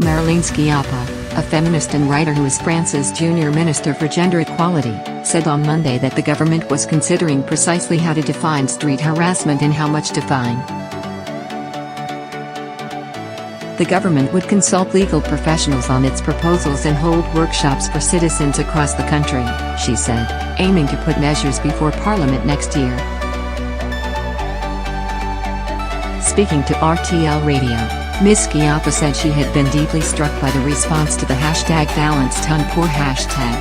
Marlene Schiappa, a feminist and writer who is France's junior minister for gender equality, said on Monday that the government was considering precisely how to define street harassment and how much to fine. The government would consult legal professionals on its proposals and hold workshops for citizens across the country, she said, aiming to put measures before Parliament next year. Speaking to RTL Radio, Ms. Schiappa said she had been deeply struck by the response to the #ValenceTonPour hashtag.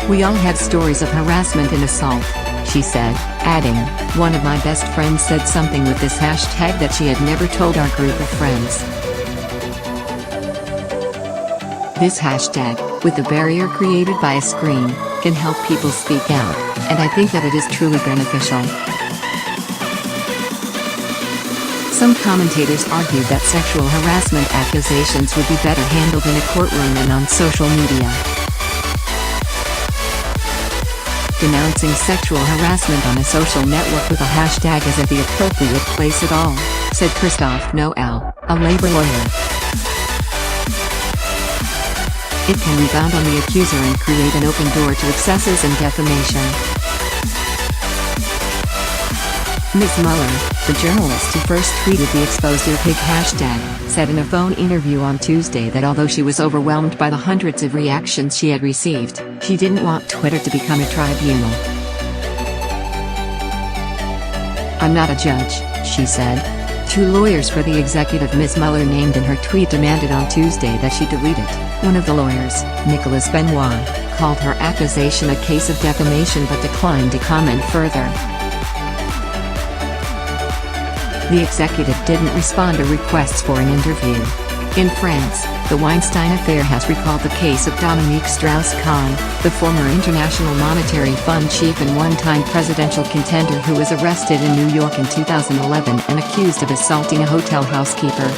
"We all have stories of harassment and assault," she said, adding, "One of my best friends said something with this hashtag that she had never told our group of friends. This hashtag, with the barrier created by a screen, can help people speak out, and I think that it is truly beneficial." Some commentators argued that sexual harassment accusations would be better handled in a courtroom and on social media. "Denouncing sexual harassment on a social network with a hashtag isn't the appropriate place at all," said Christophe Noël, a labor lawyer. "It can rebound on the accuser and create an open door to excesses and defamation." Ms. Muller, the journalist who first tweeted the Expose Your Pig hashtag, said in a phone interview on Tuesday that although she was overwhelmed by the hundreds of reactions she had received, she didn't want Twitter to become a tribunal. "I'm not a judge," she said. Two lawyers for the executive Ms. Muller named in her tweet demanded on Tuesday that she delete it. One of the lawyers, Nicolas Benoit, called her accusation a case of defamation but declined to comment further. The executive didn't respond to requests for an interview. In France, the Weinstein affair has recalled the case of Dominique Strauss-Kahn, the former International Monetary Fund chief and one-time presidential contender who was arrested in New York in 2011 and accused of assaulting a hotel housekeeper.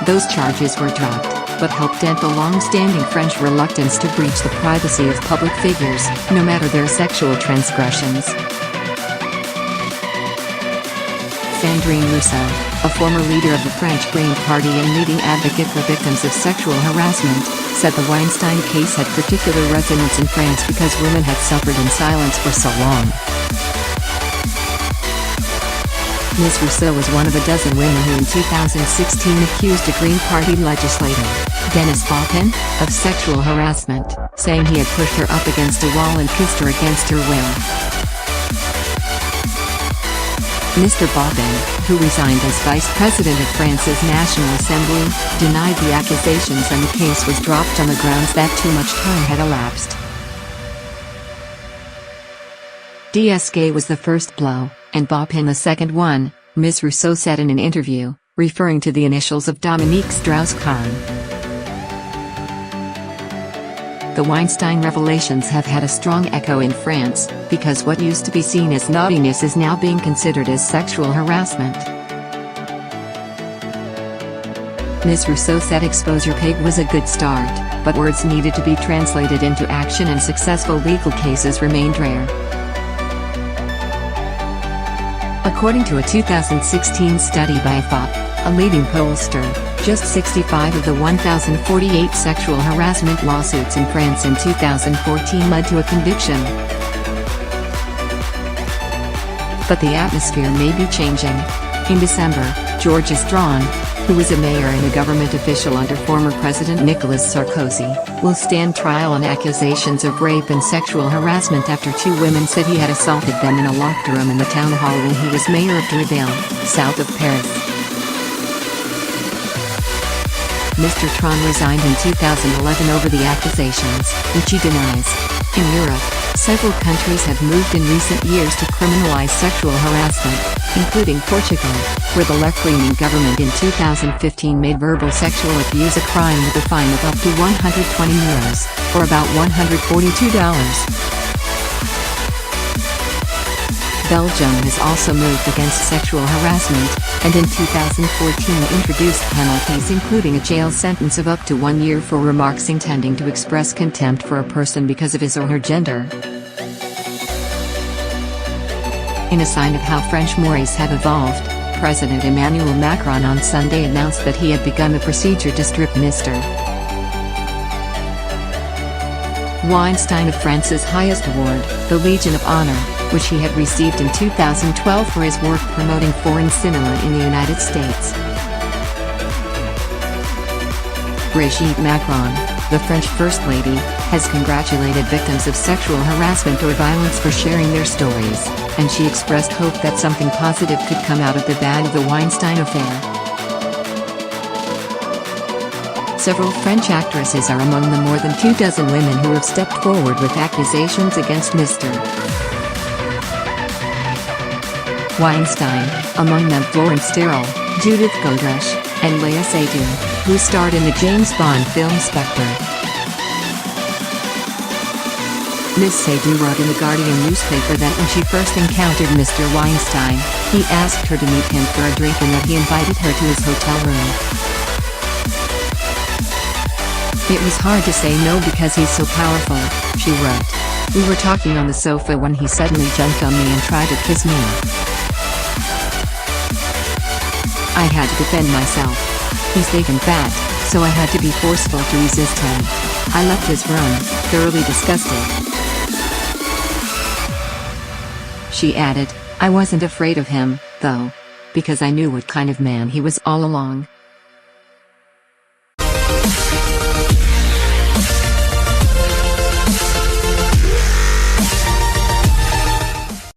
Those charges were dropped, but helped dent the long-standing French reluctance to breach the privacy of public figures, no matter their sexual transgressions. Sandrine Rousseau, a former leader of the French Green Party and leading advocate for victims of sexual harassment, said the Weinstein case had particular resonance in France because women had suffered in silence for so long. Ms. Rousseau was one of a dozen women who in 2016 accused a Green Party legislator, Denis Baupin, of sexual harassment, saying he had pushed her up against a wall and kissed her against her will. Mr. Baupin, who resigned as vice president of France's National Assembly, denied the accusations and the case was dropped on the grounds that too much time had elapsed. DSK was the first blow, and Baupin the second one, Ms. Rousseau said in an interview, referring to the initials of Dominique Strauss-Kahn. The Weinstein revelations have had a strong echo in France, because what used to be seen as naughtiness is now being considered as sexual harassment. Ms. Rousseau said Expose Your Pig was a good start, but words needed to be translated into action and successful legal cases remained rare. According to a 2016 study by FOP, a leading pollster, just 65 of the 1,048 sexual harassment lawsuits in France in 2014 led to a conviction. But the atmosphere may be changing. In December, Georges Strawn, who was a mayor and a government official under former President Nicolas Sarkozy, will stand trial on accusations of rape and sexual harassment after two women said he had assaulted them in a locked room in the town hall when he was mayor of Dreville, south of Paris. Mr. Tron resigned in 2011 over the accusations, which he denies. In Europe, several countries have moved in recent years to criminalize sexual harassment, including Portugal, where the left-leaning government in 2015 made verbal sexual abuse a crime with a fine of up to €120, or about $142. Belgium has also moved against sexual harassment, and in 2014 introduced penalties including a jail sentence of up to 1 year for remarks intending to express contempt for a person because of his or her gender. In a sign of how French mores have evolved, President Emmanuel Macron on Sunday announced that he had begun the procedure to strip Mr. Weinstein of France's highest award, the Legion of Honor, which he had received in 2012 for his work promoting foreign cinema in the United States. Brigitte Macron, the French First Lady, has congratulated victims of sexual harassment or violence for sharing their stories, and she expressed hope that something positive could come out of the bad of the Weinstein affair. Several French actresses are among the more than 24 women who have stepped forward with accusations against Mr. Weinstein, among them Florence Sterol, Judith Godrèche, and Léa Seydoux, who starred in the James Bond film Spectre. Ms. Seydoux wrote in the Guardian newspaper that when she first encountered Mr. Weinstein, he asked her to meet him for a drink and that he invited her to his hotel room. It was hard to say no because he's so powerful, she wrote. We were talking on the sofa when he suddenly jumped on me and tried to kiss me. I had to defend myself. He's big and fat, so I had to be forceful to resist him. I left his room, thoroughly disgusted. She added, I wasn't afraid of him, though. Because I knew what kind of man he was all along.